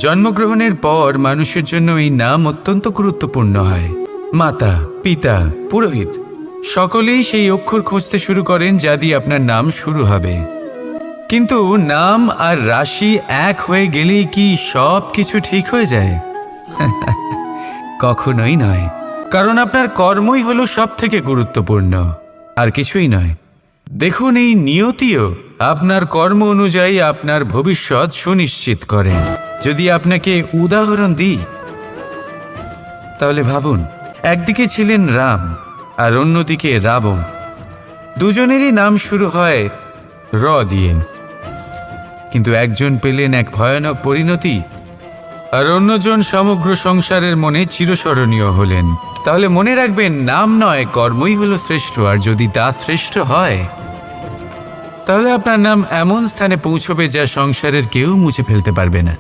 জন্মগ্রহণের পর মানুষের জন্য এই নাম অত্যন্ত গুরুত্বপূর্ণ হয়। মাতা, পিতা, পুরোহিত সকলেই সেই অক্ষর খুঁজতে শুরু করেন যা দিয়ে আপনার নাম শুরু হবে। কিন্তু নাম আর রাশি এক হয়ে গেলেই কি সব কিছু ঠিক হয়ে যায়? কখনোই নয়, কারণ আপনার কর্মই হলো সব থেকে গুরুত্বপূর্ণ, আর কিছুই নয়। দেখুন, এই নিয়তিও আপনার কর্ম অনুযায়ী আপনার ভবিষ্যৎ সুনিশ্চিত করেন। যদি আপনাকে উদাহরণ দিই, তাহলে ভাবুন, একদিকে ছিলেন রাম আর অন্যদিকে রাবণ। দুজনেরই নাম শুরু হয় র দিয়ে, কিন্তু একজন পেলেন এক ভয়ানক পরিণতি আর অন্যজন সমগ্র সংসারের মনে চিরস্মরণীয় হলেন। তাহলে মনে রাখবেন, নাম নয়, কর্মই হলো শ্রেষ্ঠ। আর যদি তা শ্রেষ্ঠ হয়, তাহলে আপনার নাম এমন স্থানে পৌঁছবে যা সংসারের কেউ মুছে ফেলতে পারবে না।